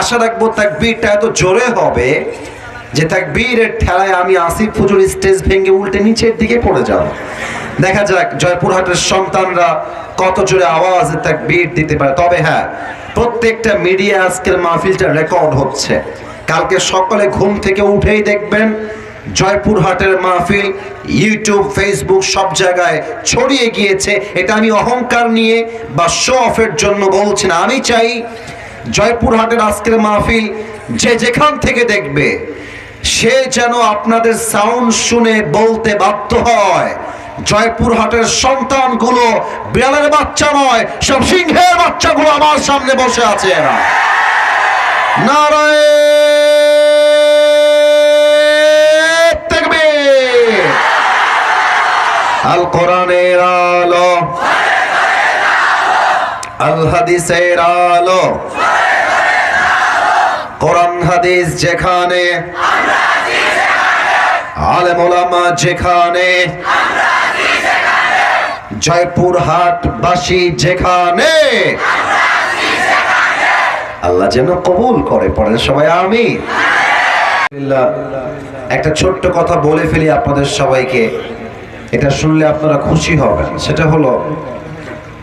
আশা রাখবো তাকবীরটা এত জোরে হবে যে তাকবীরের ঠেলায় আমি আসিফ হুজুর স্টেজ ভেঙে উল্টে নিচের দিকে পড়ে যাব। দেখা যাক জয়পুরহাটের সন্তানরা কত জোরে আওয়াজে তাকবীর দিতে পারে। তবে হ্যাঁ, প্রত্যেকটা মিডিয়া আজকের মাহফিলটা রেকর্ড হচ্ছে। কালকে সকালে ঘুম থেকে উঠেই দেখবেন জয়পুরহাটের মাহফিল ইউটিউব, ফেসবুক সব জায়গায় ছড়িয়ে গিয়েছে। এটা আমি অহংকার নিয়ে বা শো অফের জন্য বলছি না। আমি চাই জয়পুরহাটের আজকের মাহফিল যে যেখান থেকে দেখবে সে যেন আপনাদের সাউন্ড শুনে বলতে বাধ্য হয়, জয়পুরহাটের সন্তানগুলো বিড়ালের বাচ্চা নয়, সব সিংহের বাচ্চাগুলো আমার সামনে বসে আছে। এরা নারায়ে তাকবীর। আল কোরআনের আলো, আল হাদিসের আলো, কোরআন হাদিস যেখানে, আলেম ওলামা যেখানে, জয়পুরহাটবাসী যেখানে, আল্লাহ যেন কবুল করে। পড়েন সবাই আমিন। একটা ছোট্ট কথা বলে ফেলি আপনাদের সবাইকে, এটা শুনলে আপনারা খুশি হবেন। সেটা হলো,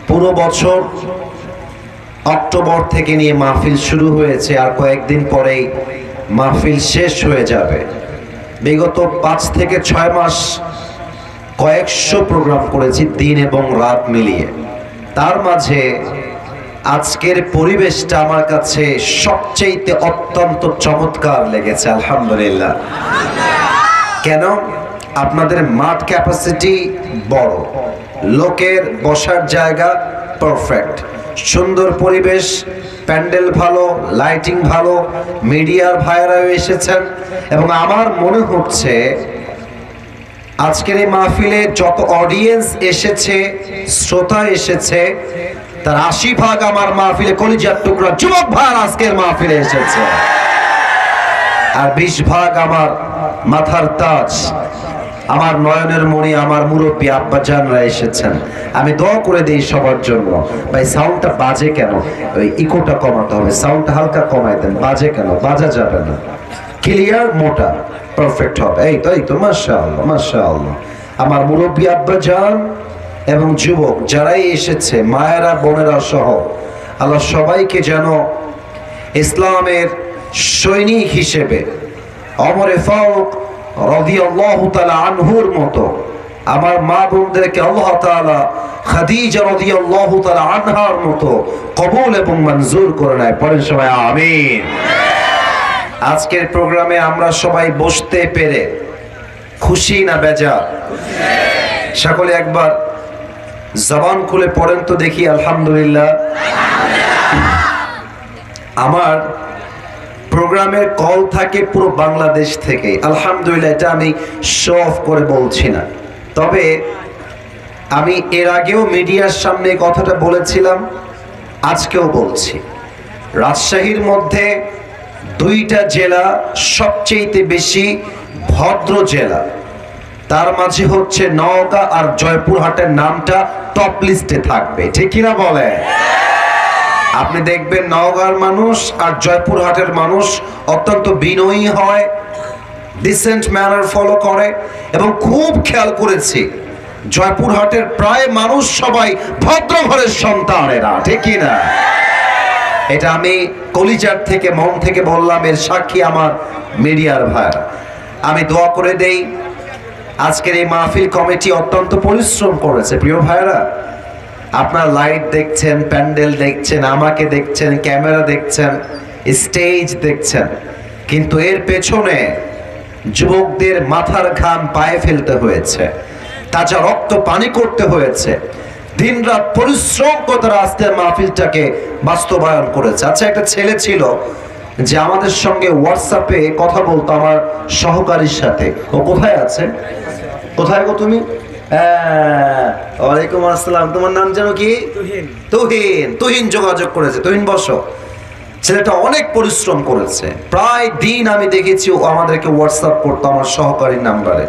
পুরো বছর অক্টোবর থেকে নিয়ে মাহফিল শুরু হয়েছে, আর কয়েকদিন পরেই মাহফিল শেষ হয়ে যাবে। বিগত 5 থেকে 6 মাস কয়েকশো প্রোগ্রাম করেছি দিন এবং রাত মিলিয়ে। তার মাঝে আজকের পরিবেশটা আমার কাছে সবচেয়ে অত্যন্ত চমৎকার লেগেছে, আলহামদুলিল্লাহ। কেন? আপনাদের মাঠ ক্যাপাসিটি বড়, লোকের বসার জায়গা পারফেক্ট, সুন্দর পরিবেশ, প্যান্ডেল ভালো, লাইটিং ভালো, মিডিয়ার ভাইরাও এসেছেন। এবং আমার মনে হচ্ছে আজকের এই মাহফিলে যত অডিয়েন্স এসেছে, শ্রোতা এসেছে, তার 80% আমার মাহফিলে কলিজার টুকরা যুবক ভাই আজকের মাহফিলে এসেছে, আর 20% আমার মাথার তাজ, আমার নয়নের মণি, আমার মুরব্বী আব্বাজানরা এসেছেন। আমি দোয়া করে দিই সবার জন্য, ভাই সাউন্ডটা বাজে কেন, ওই ইকোটা কমাতে হবে, সাউন্ডটা হালকা কমাই দেন, বাজে কেন, বাজা যাবে না, ক্লিয়ার মোটা পারফেক্ট হবে। এই তো মাশাআল্লাহ মাশাআল্লাহ। আমার মুরব্বী আব্বাজান এবং যুবক যারাই এসেছে, মায়েরা বোনেরা সহ, আল্লাহ সবাইকে যেন ইসলামের সৈনিক হিসেবে ওমরে ফারুক রাদিয়াল্লাহু তাআলা আনহুর মতো আমার মা বোনদেরকে আল্লাহ তাআলা খাদিজা রাদিয়াল্লাহু তাআলা আনহার মতো কবুল এবং মঞ্জুর করে নেয়। পড়েন সবাই আমিন। আজকের প্রোগ্রামে আমরা সবাই বসতে পেরে খুশি না বেজার? সকলে একবার জবান খুলে পড়েন তো দেখি আলহামদুলিল্লাহ। আমার প্রোগ্রামের কল থাকে পুরো বাংলাদেশ থেকে, আলহামদুলিল্লাহ। এটা আমি শো অফ করে বলছি না, তবে আমি এর আগেও মিডিয়ার সামনে কথাটা বলেছিলাম, আজকেও বলছি। রাজশাহীর মধ্যে 2টা জেলা সবচেয়ে বেশি ভদ্র জেলা, তার মাঝে হচ্ছে নওগাঁ আর জয়পুরহাটের নামটা টপ লিস্টে থাকবে, ঠিক কিনা বলে? আপনি দেখবেন নওগাঁর মানুষ আর জয়পুরহাটের মানুষ অত্যন্ত বিনয়ী হয়, ডিসেন্ট ম্যানার ফলো করে, এবং খুব খেয়াল করেছি জয়পুরহাটের প্রায় মানুষ সবাই ভদ্র ঘরের সন্তানেরা, ঠিক কিনা? এটা আমি কলিজার থেকে মন থেকে বললাম, এর সাক্ষী আমার মিডিয়ার ভাইরা। আমি দোয়া করে দেই, আজকের এই মাহফিল কমিটি অত্যন্ত পরিশ্রম করেছে। প্রিয় ভাইরা, আপনার লাইট দেখছেন, প্যান্ডেল দেখছেন, আমাকে দেখছেন, ক্যামেরা দেখছেন, স্টেজ দেখছেন, কিন্তু এর পেছনে যুবকদের মাথার ঘাম পায়ে ফেলতে হয়েছে, তাজা রক্ত পানি করতে হয়েছে, দিনরাত পরিশ্রম করে তারা আজকের মাহফিলটাকে বাস্তবায়ন করেছে। আচ্ছা, একটা ছেলে ছিল যে আমাদের সঙ্গে হোয়াটসঅ্যাপে কথা বলতো, আমার সহকারীর সাথে। ও কোথায় আছে? কোথায় গো তুমি? ওয়ালাইকুম আসসালাম। তোমার নাম যেন কি? তুহিন। তুহিন যোগাযোগ করেছে। তুহিন বসো। ছেলেটা অনেক পরিশ্রম করেছে, প্রায় দিন আমি দেখেছি ও আমাদেরকে হোয়াটসঅ্যাপ করতো আমার সহকারীর নাম্বারে।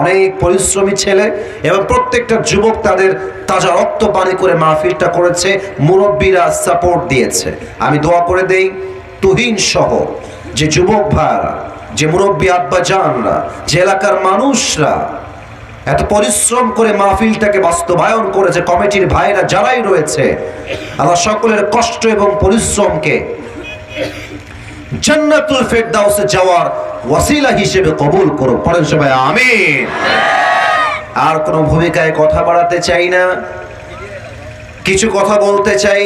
অনেক পরিশ্রমী ছেলে, এবং প্রত্যেকটা যুবক তাদের তাজা রক্ত পানি করে মাহফিলটা করেছে, মুরব্বীরা সাপোর্ট দিয়েছে। আমি দোয়া করে দেই তুহিন সহ যে যুবক ভাইরা, যে মুরব্বী আব্বা জানরা, যে এলাকার মানুষরা এত পরিশ্রম করে মাহফিলটাকে বাস্তবায়ন করেছে, কমিটির ভাইরা যারাই রয়েছে, আল্লাহ সকলের কষ্ট এবং পরিশ্রমকে জান্নাতুল ফেরদাউসে যাওয়ার ওয়াসিলা হিসেবে কবুল করো। পড়েন সবাই আমিন। আর কোনো ভূমিকায় কথা বাড়াতে চাই না, কিছু কথা বলতে চাই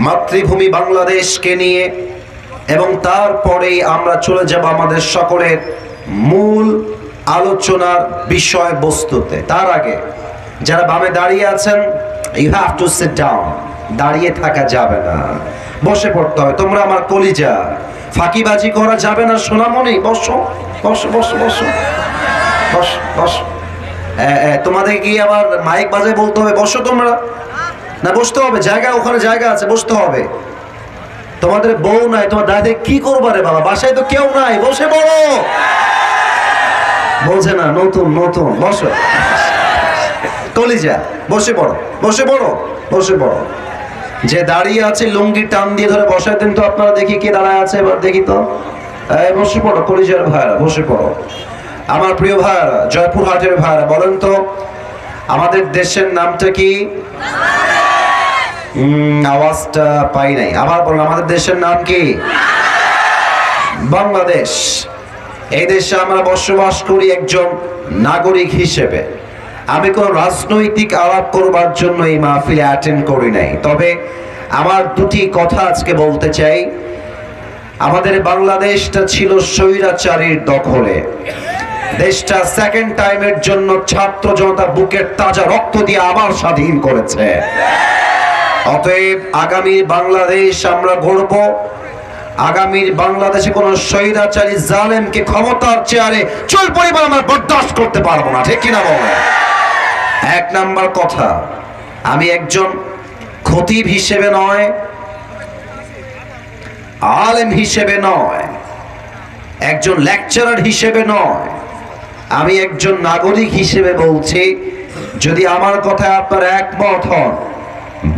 মাতৃভূমি বাংলাদেশকে নিয়ে, এবং তারপরেই আমরা চলে যাব আমাদের সকলের মূল আলোচনার বিষয়বস্তুতে। তার আগে যারা বামে দাঁড়িয়ে আছেন, you have to sit down. দাঁড়িয়ে থাকা যাবে না, বসে পড়তে হবে। তোমরা আমার কলিজা, ফাঁকিবাজি করা যাবে না সোনামণি। বসো বসো বসো বসো বসো বসো। তোমাদের গিয়ে আবার মাইক বাজায় বলতে হবে বসো তোমরা? না, বসতে হবে। জায়গা, ওখানে জায়গা আছে, বসতে হবে। তোমাদের বউ নাই, তোমার দাদা কি করবা রে বাবা? বাসায় তো কেউ নাই, বসে পড়ো। বলছে না, নতুন নতুন। বসো কলিজা, বসে পড়ো বসে পড়ো বসে পড়ো। যে দাঁড়িয়ে আছে লুঙ্গি টান দিয়ে ধরে বসায় দেন তো আপনারা, দেখি কে দাঁড়ায় আছে এবার দেখি তো। বসে পড়ো কলিজার ভাইরা, বসে পড়ো। আমার প্রিয় ভাইরা, জয়পুরহাটের ভাইরা, বলেন তো আমাদের দেশের নামটা কি? আওয়াজটা পাই নাই, আবার বলুন। আমাদের দেশের নাম কি? বাংলাদেশ। এই দেশে আমরা বসবাস করি একজন নাগরিক হিসেবে। আমি কোন রাজনৈতিক আলাপ করবার জন্য এই মাহফিলে অ্যাটেন্ড করি নাই, তবে আমার দুটি কথা আজকে বলতে চাই। আমাদের বাংলাদেশটা ছিল স্বৈরাচারীর দখলে। দেশটা সেকেন্ড টাইমের জন্য ছাত্র জনতা বুকের তাজা রক্ত দিয়ে আবার স্বাধীন করেছে। অতএব আগামী বাংলাদেশ আমরা গড়ব। আগামীর বাংলাদেশে কোন স্বৈরাচারী জালেমকে ক্ষমতার চেয়ারে চুল পরিমাণ আমরা বরদাস্ত করতে পারবো না, ঠিক কিনা বলে? এক নাম্বার কথা, আমি একজন খতিব হিসেবে নয়, আলেম হিসেবে নয়, একজন লেকচারার হিসেবে নয়, আমি একজন নাগরিক হিসেবে বলছি। যদি আমার কথায় আপনারা একমত হন,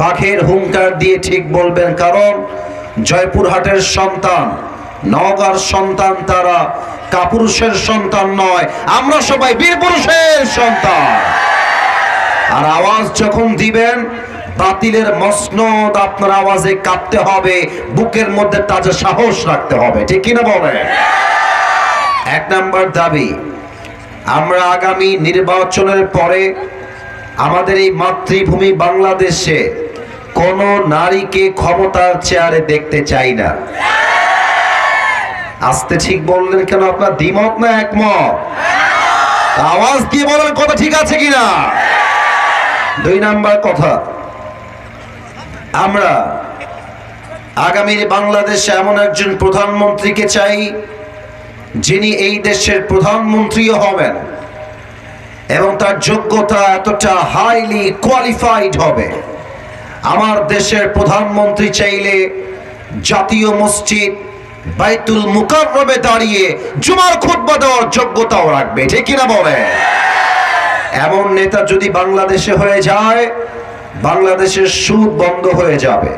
বাঘের হুঙ্কার দিয়ে ঠিক বলবেন, কারণ জয়পুরহাটের সন্তান, নওগাঁর সন্তান তারা কাপুরুষের সন্তান নয়, আমরা সবাই বীরপুরুষের সন্তান। আর আওয়াজ যখন দিবেন, বাতিলের মসনদ আপনার আওয়াজে কাঁপতে হবে, বুকের মধ্যে তাজা সাহস রাখতে হবে, ঠিক কিনা বলে? এক নাম্বার দাবি, আমরা আগামী নির্বাচনের পরে আমাদের এই মাতৃভূমি বাংলাদেশে কোন নারীকে ক্ষমতার চেয়ারে দেখতে চাই না। আস্তে ঠিক বললেন কেন? আপনার দ্বিমত না একমত? আওয়াজ দিয়ে বলেন কথা ঠিক আছে কিনা। দুই নাম্বার কথা, আমরা আগামীর বাংলাদেশে এমন একজন প্রধানমন্ত্রীকে চাই যিনি এই দেশের প্রধানমন্ত্রীও হবেন এবং তার যোগ্যতা এতটা হাইলি কোয়ালিফাইড হবে। আমার দেশের প্রধানমন্ত্রী চাইলে জাতীয় মসজিদ বাইতুল মুকাররমে দাঁড়িয়ে জুমার খুতবা দেওয়ার যোগ্যতাও রাখবে, ঠিক কিনা বলে? এমন নেতা যদি বাংলাদেশে হয়ে যায়, বাংলাদেশের সুদ বন্ধ হয়ে যাবে,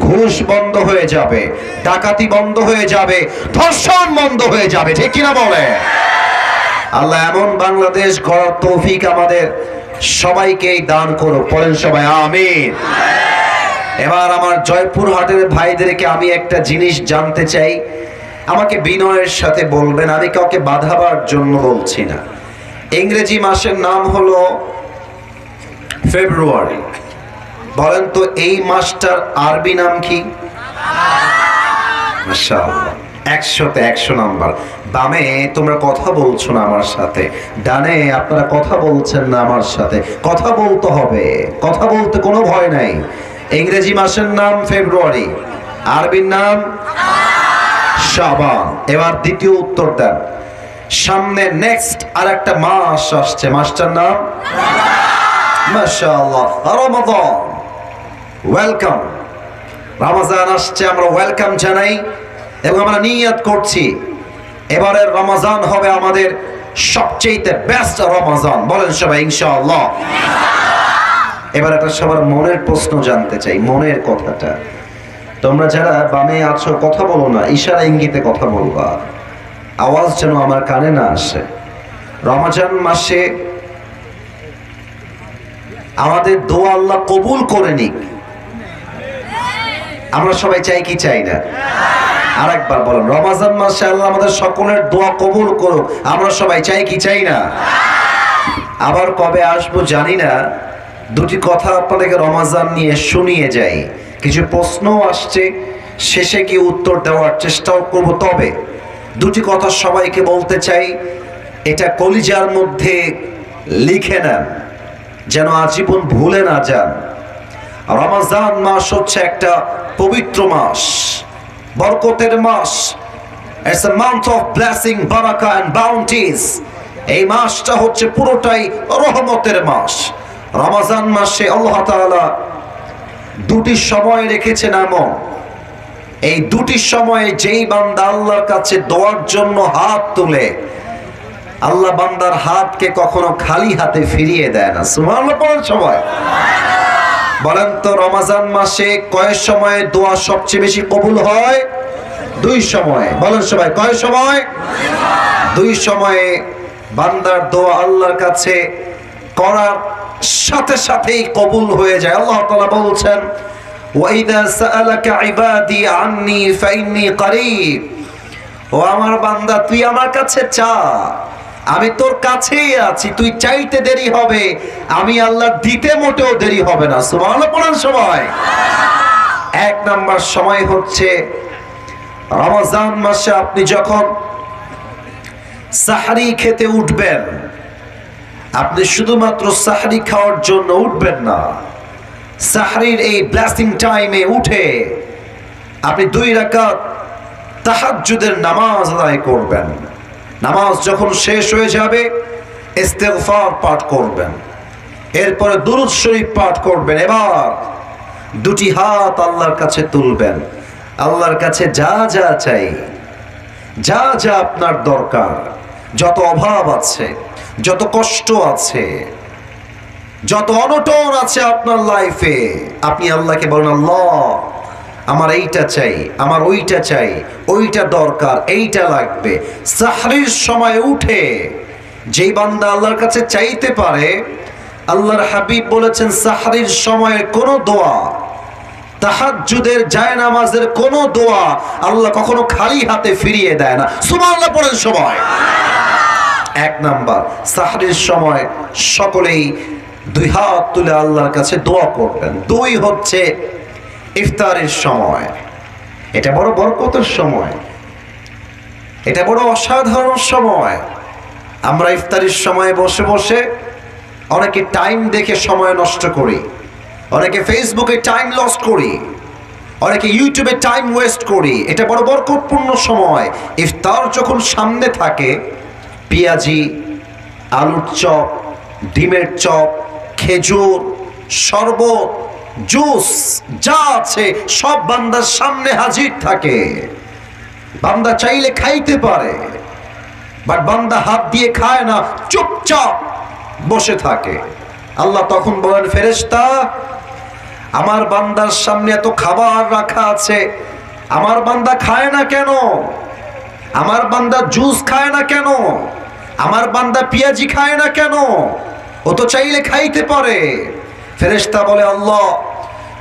ঘুষ বন্ধ হয়ে যাবে, ডাকাতি বন্ধ হয়ে যাবে, ধর্ষণ বন্ধ হয়ে যাবে, ঠিক কিনা বলে? আল্লাহ এমন বাংলাদেশ গড়ার তৌফিক আমাদের সবাইকেই দান করো। পড়েন সবাই আমিন। এবার আমার জয়পুরহাটের ভাইদেরকে আমি একটা জিনিস জানতে চাই, আমাকে বিনয়ের সাথে বলবেন, আমি কাউকে বাধাবার জন্য বলছি না। ইংরেজি মাসের নাম হলো ফেব্রুয়ারি। বলেন তো এই মাসটার আরবি নাম কি? মাশাআল্লাহ, 100-তে 100 নাম্বার। বামে তোমরা কথা বলছো না আমার সাথে, ডানে আপনারা কথা বলছেন না আমার সাথে। কথা বলতে হবে, কথা বলতে কোনো ভয় নাই। ইংরেজি মাসের নাম ফেব্রুয়ারি, আরবির নাম শাবান। এবার দ্বিতীয় উত্তর দেন। সামনে নেক্সট আর একটা মাস আসছে, মাসটার নাম মাশাআল্লাহ রমাদান। ওয়েলকাম, রমজান আসছে, আমরা ওয়েলকাম জানাই এবং আমরা নিয়ত করছি এবারের রমজান হবে আমাদের সবচেয়ে বেস্ট রমজান। বলেন সবাই ইনশাআল্লাহ। এবার একটা সবার মনের প্রশ্ন জানতে চাই, মনের কথাটা। তোমরা যারা বামে আছো কথা বলো না, ইশারা ইঙ্গিতে কথা বলবা, আওয়াজ যেন আমার কানে না আসে। রমজান মাসে আমাদের দোয়া আল্লাহ কবুল করে নিক। আমরা সবাই চাই কি চাই না? আর একবার বলেন, রমজান মাসে আল্লাহ আমাদের সকলের দোয়া কবুল করুক। আমরা সবাই চাই কি চাই না? আবার কবে আসবো জানি না। দুটি কথা আপনাদেরকে রমজান নিয়ে শুনিয়ে যাই। কিছু প্রশ্নও আসছে, শেষে গিয়ে উত্তর দেওয়ার চেষ্টাও করব। তবে দুটি কথা সবাইকে বলতে চাই, এটা কলিজার মধ্যে লিখে নেন, যেন আজীবন ভুলে না যান। রমজান মাস হচ্ছে একটা পবিত্র মাস, বরকতের মাস। It's a month of blessing, barakah and bounties. এই মাসটা হচ্ছে পুরোটাই রহমতের মাস। রমজান মাসে আল্লাহ তাআলা দুটি সময় রেখেছেন এমন, এই দুটি সময়ে যেই বান্দা আল্লাহর কাছে দোয়ার জন্য হাত তুলে, আল্লাহ বান্দার হাতকে কখনো খালি হাতে ফিরিয়ে দেয় না। সুবহানাল্লাহ বলেন সবাই। বলেন তো, রমজান মাসে কয় সময়ে দোয়া সবচেয়ে বেশি কবুল হয়? দুই সময়ে। বলেন সবাই, কয় সময়? দুই সময়ে বান্দার দোয়া আল্লাহর কাছে করার সাথে সাথেই কবুল হয়ে যায়। আল্লাহ তাআলা বলছেন, ওয়াইদা সাআলাকা ইবাদি আন্নী ফাইন্নী করিব। ও আমার বান্দা, তুই আমার কাছে চা, আমি তোর কাছেই আছি। তুই চাইতে দেরি হবে, আমি আল্লাহ দিতে মোটেও দেরি হবে না। সুবহানাল্লাহ বলেন সবাই। এক নাম্বার সময় হচ্ছে রমজান মাসে আপনি যখন সাহরি খেতে উঠবেন, আপনি শুধুমাত্র সাহরি খাওয়ার জন্য উঠবেন না। সাহরির এই ব্লেসিং টাইমে উঠে আপনি 2 রাকাত তাহাজ্জুদের নামাজ আদায় করবেন। নামাজ যখন শেষ হয়ে যাবে, ইস্তিগফার পাঠ করবেন, এরপরে দুরূদ শরীফ পাঠ করবেন। এবার দুটি হাত আল্লাহর কাছে তুলবেন, আল্লাহর কাছে যা যা চাই, যা যা আপনার দরকার, যত অভাব আছে, যত কষ্ট আছে, যত অনটন আছে আপনার লাইফে, আপনি আল্লাহকে বলেন, আল্লাহ আমার এইটা চাই, আমার ওইটা চাই, ওইটা দরকার, এইটা লাগবে। সাহরির সময় উঠে যেই বান্দা আল্লাহর কাছে চাইতে পারে, আল্লাহর হাবিব বলেছেন, সাহরির সময়ের কোনো দোয়া, তাহাজ্জুদের জায়নামাজের কোনো দোয়া আল্লাহ কখনো খালি হাতে ফিরিয়ে দেয় না। সুবহানাল্লাহ পড়েন সবাই। এক নাম্বার, সাহরির সময় সকলেই 2 হাত তুলে আল্লাহর কাছে দোয়া করবেন। 2 হচ্ছে ইফতারের সময়। এটা বড় বরকতের সময়, এটা বড় অসাধারণ সময়। আমরা ইফতারের সময় বসে বসে অনেকে টাইম দেখে সময় নষ্ট করি, অনেকে ফেসবুকে টাইম লস করি, অনেকে ইউটিউবে টাইম ওয়েস্ট করি। এটা বড় বরকতপূর্ণ সময়। ইফতার যখন সামনে থাকে, পেঁয়াজি, আলুর চপ, ডিমের চপ, খেজুর, শরবত, জুস যা আছে সব বান্দার সামনে হাজির থাকে। বান্দা চাইলে খাইতে পারে, বাট বান্দা হাত দিয়ে খায় না, চুপচাপ বসে থাকে। আল্লাহ তখন বলেন, ফেরেশতা, আমার বান্দার সামনে এত খাবার রাখা আছে, আমার বান্দা খায় না কেন? আমার বান্দা জুস খায় না কেন? আমার বান্দা পেঁয়াজি খায় না কেন? ও তো চাইলে খাইতে পারে। ফেরেশতা বলে, আল্লাহ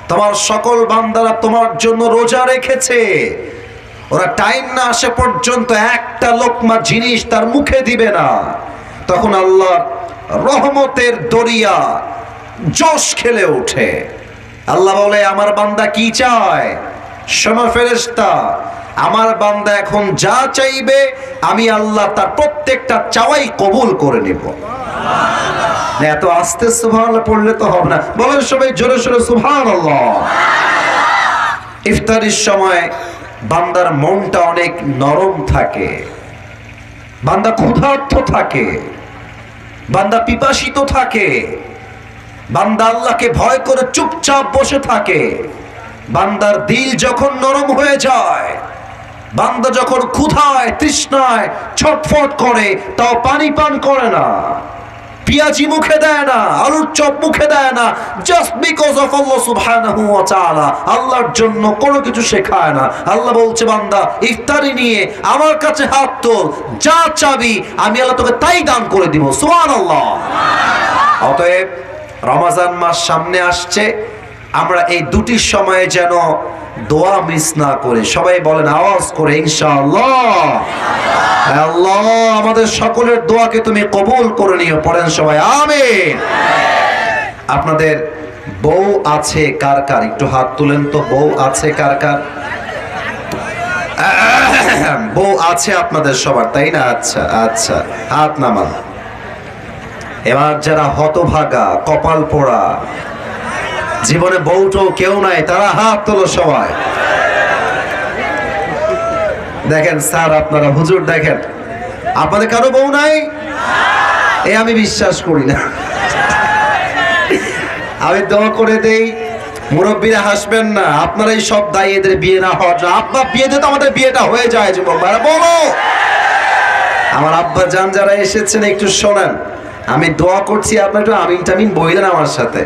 তোমার সকল বান্দারা তোমার জন্য রোজা রেখেছে, ওরা টাইম না আসে পর্যন্ত একটা লোকমা জিনিস তার মুখে দিবে না। তখন আল্লাহ রহমতের দরিয়া জোশ খেলে ওঠে। আল্লাহ বলে, আমার বান্দা কি চায়? শোনো ফেরেশতা, আমার বান্দা এখন যা চাইবে আমি আল্লাহ তার প্রত্যেকটা চাওয়াই কবুল করে নেব। এত আস্তে সুবহানাল্লাহ পড়লে তো হবে না, বলেন সবাই জোরে সোরে সুবহানাল্লাহ। ইফতারির সময় বান্দার মনটা অনেক নরম থাকে, বান্দা ক্ষুধার্ত থাকে, বান্দা পিপাসিত থাকে, বান্দা আল্লাহকে ভয় করে চুপচাপ বসে থাকে। বান্দার দিল যখন নরম হয়ে যায়, বান্দা যখন ক্ষুধায় তৃষ্ণায় ছটফট করে, তাও পানি পান করে না, পেঁয়াজি মুখে দেয় না, আলুর চপ মুখে দেয় না, জাস্ট বিকজ অফ আল্লাহ সুবহানাহু ওয়া তাআলা। আল্লাহর জন্য কোনো কিছু শেখায় না। আল্লাহ বলছে, বান্দা ইফতারি নিয়ে আমার কাছে হাত তোল, যা চাবি আমি আল্লাহ তোকে তাই দান করে দিব। সুবহানাল্লাহ। অতএব রমজান মাস সামনে আসছে, আমরা এই দুটি সময়ে যেন দোয়া মিস না করে, সবাই বলেন আওয়াজ করে ইনশাআল্লাহ। আল্লাহ আমাদের সকলের দোয়াকে তুমি কবুল করে নিও, পড়েন সবাই আমিন। আপনাদের বউ আছে কার কার? একটু হাত তুলেন তো, বউ আছে কার কার? বউ আছে আপনাদের সবার, তাই না? আচ্ছা আচ্ছা, হাত নামান। এবার যারা হতভাগা, কপাল পোড়া, জীবনে বউটো কেউ নাই, তারা হাত তোলো সবাই। দেখেন স্যার, আপনারা হুজুর দেখেন, আপনাদের কারো বউ নাই? এ আমি বিশ্বাস করি না। আমি দোয়া করে দেই, মুরব্বীরা হাসবেন না, আপনারাই সব দায়ী এদের বিয়ে না হওয়ার জন্য। আব্বা বিয়ে দিতে আমাদের বিয়েটা হয়ে যায়, যুবক ভাইরা বলো। আমার আব্বা জান যারা এসেছেন একটু শোনেন, আমি দোয়া করছি, আপনার একটু আমিন টামিন বললেন আমার সাথে।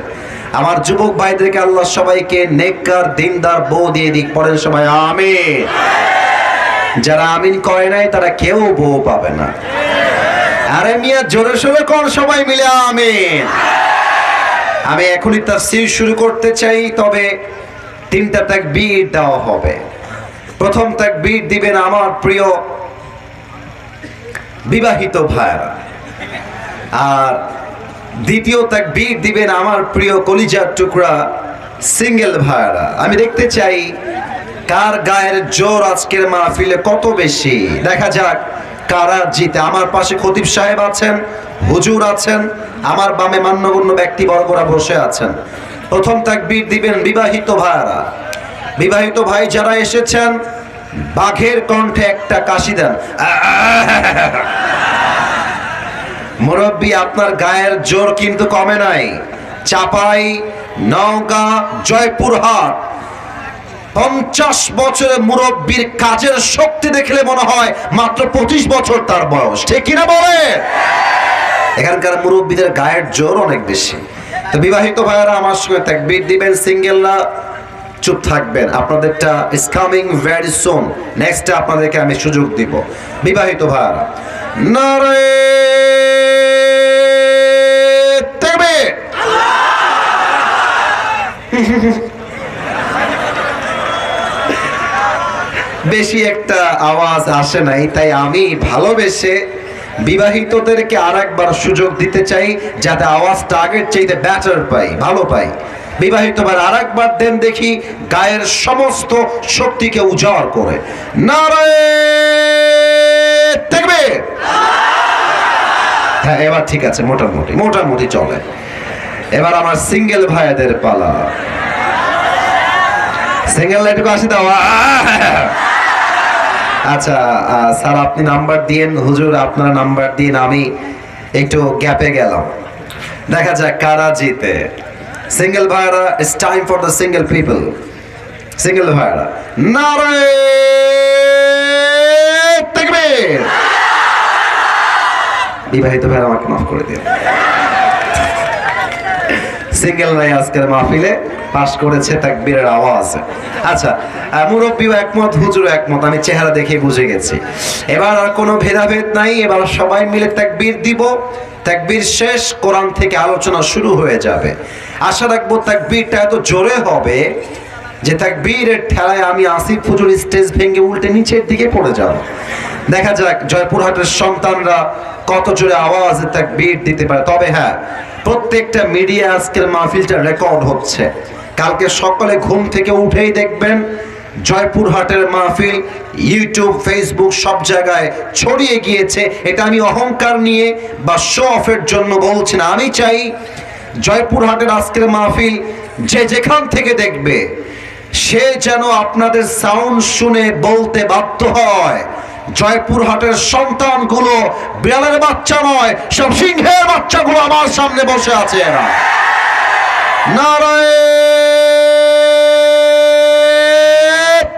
আমার যুবক ভাইদেরকে আল্লাহ সবাইকে নেককার দিনদার বউ দিয়ে দিক, পড়েন সবাই আমিন। যারা আমিন করে নাই তারা কেউ বউ পাবে না। আরে মিয়া জোরে সোরে কোন সবাই মিলে আমিন। আমি এখনই তাফসীর শুরু করতে চাই, তবে 3টা তাকবীর দেওয়া হবে। প্রথম তাকবীর দিবেন আমার প্রিয় বিবাহিত ভাইরা, আর দ্বিতীয় তাকবীর দিবেন আমার প্রিয় কলিজার টুকরা সিঙ্গেল ভাইরা। আমি দেখতে চাই কার গায়ের জোর আজকের মাহফিলে কত বেশি। দেখা যাক কারা জিতে। আমার পাশে খতিব সাহেব আছেন, হুজুর আছেন, আমার বামে মান্যগণ্য ব্যক্তিবর্গরা বসে আছেন। প্রথম তাকবীর দিবেন বিবাহিত ভাইরা। বিবাহিত ভাই যারা এসেছেন, বাঘের কণ্ঠে একটা কাশি দেন। মুরব্বী, আপনার গায়ের জোর কিন্তু কমে নাই। চাপাই, নওগাঁ, জয়পুরহাট, 50 বছরের মুরব্বীর কাজের শক্তি দেখলে মনে হয় মাত্র 25 বছর তার বয়স, ঠিক কিনা বলে? এখানকার মুরব্বীদের গায়ের জোর অনেক বেশি। তো বিবাহিত ভাইয়েরা আমার সঙ্গে তাকবীর দিবেন, সিঙ্গেলরা চুপ থাকবেন। আপনাদেরটা is coming very soon. Next আপনাদেরকে আমি সুযোগ দিব। বিবাহিত ভাইয়েরা নারে তাকবীর। বেশি একটা আওয়াজ আসে নাই, তাই আমি ভালোবেসে বিবাহিতদেরকে আরেকবার সুযোগ দিতে চাই, যাতে আওয়াজটা আগের চাইতে বেটার পাই, ভালো পাই। বিবাহিত ভাই আরেকবার দেন দেখি, গায়ের সমস্ত শক্তিকে উজাড় করে নারে তাকবীর। হ্যাঁ, এবার ঠিক আছে, মোটামুটি মোটামুটি চলে। এবার আমার সিঙ্গেল ভাইদের পালা। সিঙ্গেল লাইটুকু আসি দাও। আচ্ছা স্যার, আপনি নাম্বার দিয়েন, হুজুর আপনারা নাম্বার দিন, আমি একটু গ্যাপে গেলাম। দেখা যাক কারা জিতে। সিঙ্গেল ভাইরা, it's time for the single people. Single ভাইরা নারে তাকবীর। বিবাহিত ভাইরা আমাকে মাফ করে দিন। সিঙ্গেল ভাই আজকের মাহফিলে পাশ করেছে তাকবীরের আওয়াজ। আচ্ছা, মুরব্বীও একমত, হুজুরও একমত, আমি চেহারা দেখে বুঝে গেছি। এবার আর কোনো ভেদাভেদ নাই, এবার সবাই মিলে তাকবীর দিব। তাকবীর শেষ, কোরআন থেকে আলোচনা শুরু হয়ে যাবে। আশা রাখবো তাকবীরটা এত জোরে হবে যে তাকবীরের ঠেলায় আমি আসিফ হুজুর স্টেজ ভেঙে উল্টে নিচের দিকে পড়ে যাব। দেখা যাক জয়পুরহাটের সন্তানরা কত জোরে আওয়াজে তাকবীর দিতে পারে। তবে হ্যাঁ, প্রত্যেকটা মিডিয়া আজকের মাহফিলটা রেকর্ড হচ্ছে। কালকে সকালে ঘুম থেকে উঠেই দেখবেন জয়পুরহাটের মাহফিল ইউটিউব, ফেসবুক সব জায়গায় ছড়িয়ে গিয়েছে। এটা আমি অহংকার নিয়ে বা শো অফের জন্য বলছি না। আমি চাই জয়পুরহাটের আজকের মাহফিল যে যেখান থেকে দেখবে সে যেন আপনাদের সাউন্ড শুনে বলতে বাধ্য হয়, জয়পুরহাটের সন্তানগুলো বিড়ালের বাচ্চা নয়, সব সিংহের বাচ্চাগুলো আমার সামনে বসে আছে। এরা নারায়ে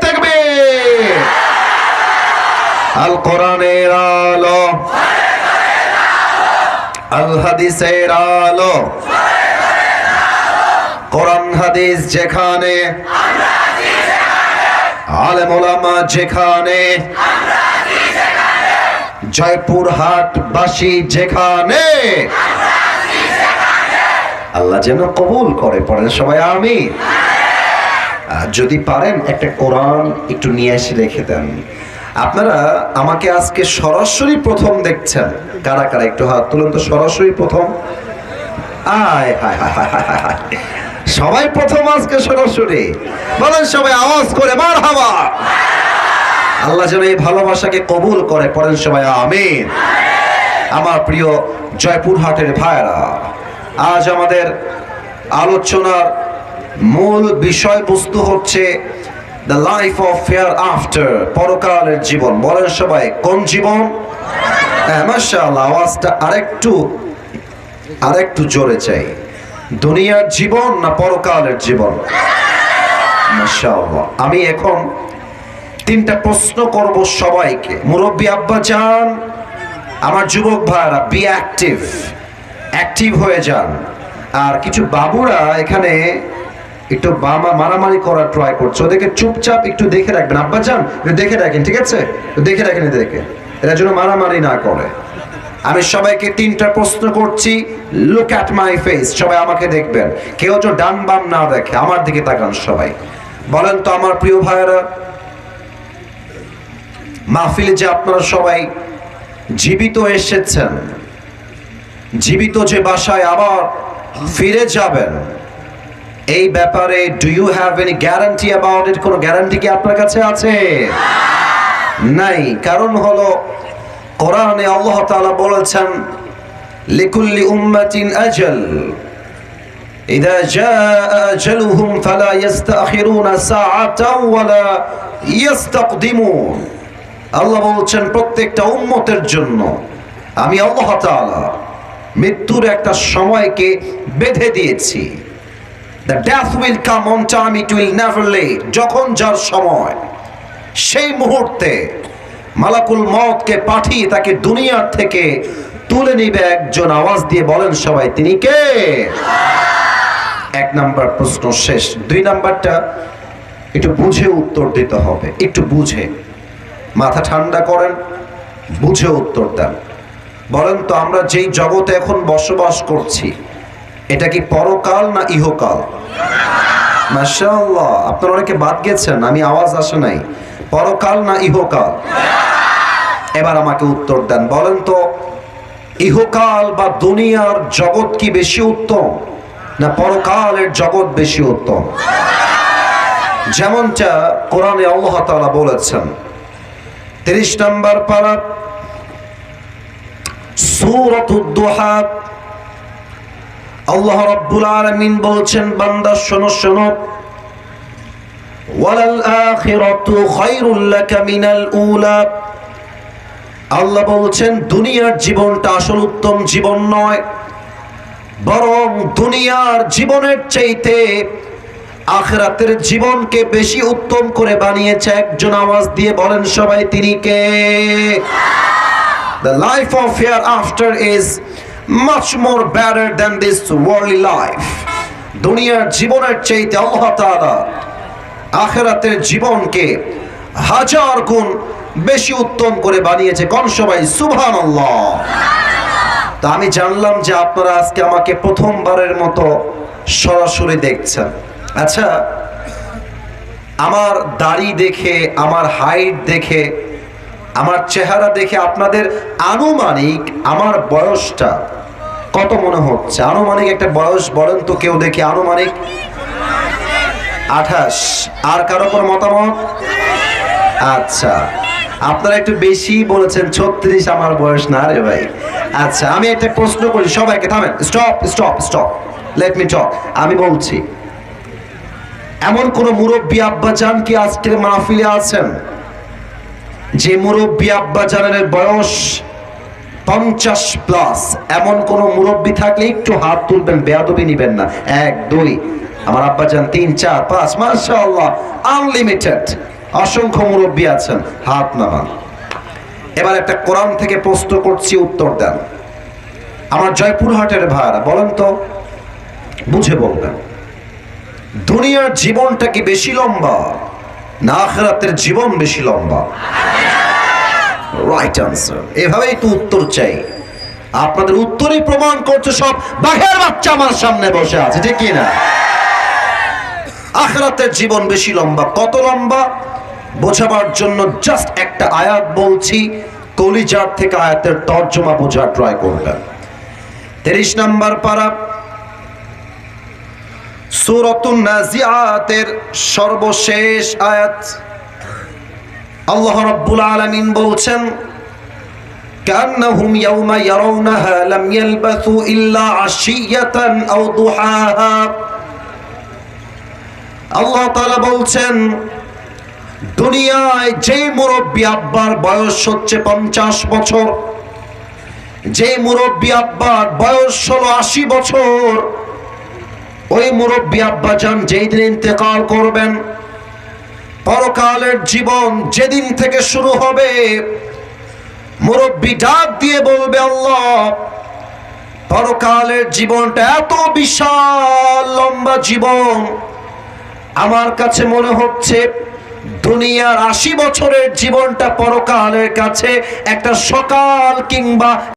তাকবীর। আল কোরআনের আলো, আল হাদিসের আলো, কোরআন হাদিস যেখানে, আলেম ওলামা যেখানে, জয়পুরহাট বাসী যেখানে, আল্লাহ যেন কবুল করে। পড়েন সবাই আমিন। যদি পারেন একটা কোরআন একটু নিয়ে এসে রেখে দেন। আপনারা আমাকে আজকে সরাসরি প্রথম দেখছেন, কারা কারা একটু হাত তুলুন তো। সরাসরি প্রথম, আয় হায় হায় হায় হায়, সবাই প্রথম আজকে সরাসরি। বলেন সবাই আওয়াজ করে মারহাবা। আল্লাহ যেন এই ভালোবাসাকে কবুল করে। পড়েন সবাই আমিন। আমার প্রিয় জয়পুরহাটের ভাইরা, আজ আমাদের আলোচনার মূল বিষয়বস্তু হচ্ছে the life of fair after, পরকালের জীবন। বলেন সবাই কোন জীবন? হ্যাঁ মাশাআল্লাহ, আওয়াজটা আরেকটু জোরে চাই। দুনিয়ার জীবন না পরকালের জীবন? মাশাআল্লাহ। আমি এখন তিনটা প্রশ্ন করব সবাইকে। মুরব্বী আব্বা যান, আমার যুবক ভাইরা, বি অ্যাক্টিভ হয়ে যান। আর কিছু বাবুরা এখানে একটু মারামারি করার ট্রাই করছে, ওদেরকে চুপচাপ একটু দেখে রাখবেন। আব্বা যান একটু দেখে রাখেন, ঠিক আছে? দেখে রাখেন এদেরকে, এরা যেন মারামারি না করে। আমি সবাইকে তিনটা প্রশ্ন করছি। লুক অ্যাট মাই ফেস, সবাই আমাকে দেখবেন, কেউ তো ডান বাম না দেখে, আমার দিকে তাকান সবাই। বলেন তো আমার প্রিয় ভাইয়েরা, মাহফিলে যে আপনারা সবাই জীবিত এসেছেন, জীবিত যে বাসায় আবার ফিরে যাবেন, এই ব্যাপারে do you have any guarantee about it? কোনো গ্যারান্টি কি আপনার কাছে আছে? নাই। কারণ হলো কোরআনে আল্লাহ তাআলা বলেছেন লিকুল্লি উম্মাতিন আজাল ইযা জাআ আজালুহুম ফালা ইস্তাখিরুনা সাআতাও ওয়ালা ইস্তাকদিমুন। আল্লাহ বলছেন প্রত্যেকটা উম্মতের জন্য আমি আল্লাহ তাআলা মৃত্যুর একটা সময়কে বেঁধে দিয়েছি। The death will come on time, it will never late. যখন যার সময়, সেই মুহূর্তে মালাকুল মওতকে পাঠিয়ে তাকে দুনিয়ার থেকে তুলে নিবে একজন। আওয়াজ দিয়ে বলেন সবাই, তিনি কে? এক নাম্বার প্রশ্ন শেষ। দুই নাম্বারটা একটু বুঝে উত্তর দিতে হবে, একটু বুঝে, মাথা ঠান্ডা করেন, বুঝে উত্তর দেন। বলেন তো আমরা যেই জগতে এখন বসবাস করছি, এটা কি পরকাল না ইহকাল? মাশাআল্লাহ, আপনারা অনেকে বাদ গেছেন, আমি আওয়াজ আসে নাই। পরকাল না ইহকাল? এবার আমাকে উত্তর দেন। বলেন তো ইহকাল বা দুনিয়ার জগৎ কি বেশি উত্তম না পরকালের জগৎ বেশি উত্তম? যেমনটা কোরআনে আল্লাহ তাআলা বলেছেন 30 নম্বর পারা সূরাতুদ দুহা, আল্লাহ রাব্বুল আলামিন বলছেন, বান্দা শোনো শোনো, ওয়ালাল আখিরাতু খায়রুল লাকা মিনাল উলা। আল্লাহ বলছেন দুনিয়ার জীবনটা আসল উত্তম জীবন নয়, বরং দুনিয়ার জীবনের চাইতে আখিরাতের জীবনকে বেশি উত্তম করে বানিয়েছে একজন। আওয়াজ দিয়ে বলেন সবাই, তিনি কে? The life of hereafter is much more better than this worldly life. দুনিয়ার জীবনের চাইতে আল্লাহ তাআলা আখিরাতের জীবনকে হাজার গুণ বেশি উত্তম করে বানিয়েছে। কোন সবাই সুবহানাল্লাহ। তা আমি জানলাম যে আপনারা আজকে আমাকে প্রথমবারের মতো সরাসরি দেখছেন। আচ্ছা, আমার দাড়ি দেখে, আমার হাইট দেখে, আমার চেহারা দেখে আপনাদের আনুমানিক আমার বয়সটা কত মনে হচ্ছে? আনুমানিক একটা বয়স বলেন তো কেউ দেখে। আনুমানিক 28। আর কারো কোনো মতামত? আচ্ছা, আপনারা একটু বেশি বলেছেন 36 আমার বয়স না রে ভাই। আচ্ছা, আমি একটা প্রশ্ন করি সবাইকে, থামেন, স্টপ, লেট মি টক। আমি বলছি, এমন কোন মুরব্বী আব্বা জান কি আজকের মাহফিলে আছেন যে মুরব্বী আব্বা জানের বয়স 50+? এমন কোন মুরব্বী থাকলে একটু হাত তুলবেন, বেয়াদবি নিবেন না। 1 2, আমার আব্বা জান 3 4 5, মাশাআল্লাহ, আনলিমিটেড অসংখ্য মুরব্বী আছেন, হাত নামান। এবার একটা কোরআন থেকে প্রশ্ন করছি, উত্তর দেন। আমার জয়পুরহাটের ভাইরা বলেন তো, বুঝে বলবেন, দুনিয়ার জীবনটা কি বেশি লম্বা না আখিরাতের জীবন বেশি লম্বা? Right answer. এভাবেই তো উত্তর চাই। আপনাদের উত্তরই প্রমাণ করছে সব বাঘের বাচ্চা আমার সামনে বসে আছে, ঠিক কি না? আখিরাতের জীবন বেশি লম্বা। কত লম্বা বোঝাবার জন্য জাস্ট একটা আয়াত বলছি, কলিজার থেকে আয়াতের তর্জমা বোঝার ট্রাই করবেন। 30 নম্বর পারা সূরাতুন নাজিআতের সর্বশেষ আয়াত। আল্লাহ রাব্বুল আলামিন বলছেন, কান্নাহুম ইয়াওমা ইয়ারাউনাহা লাম ইয়ালবাসু ইল্লা আশিয়াতান আও দুহাহা। আল্লাহ তাআলা বলছেন, দুনিয়ায় যে মুরব্বী আব্বার বয়স হচ্ছে 50 বছর, যে মুরব্বী আব্বার বয়স হলো 80 বছর, ওই মুরব্বী আব্বা যান যেই দিন ইন্তেকাল করবেন, পরকালের জীবন যেদিন থেকে শুরু হবে, মুরব্বী ডাক দিয়ে বলবে, আল্লাহ, পরকালের জীবনটা এত বিশাল লম্বা জীবন, আমার কাছে মনে হচ্ছে দুনিয়ার 80 বছরের জীবনটা পরকালের কাছে একটা সকাল কিংবা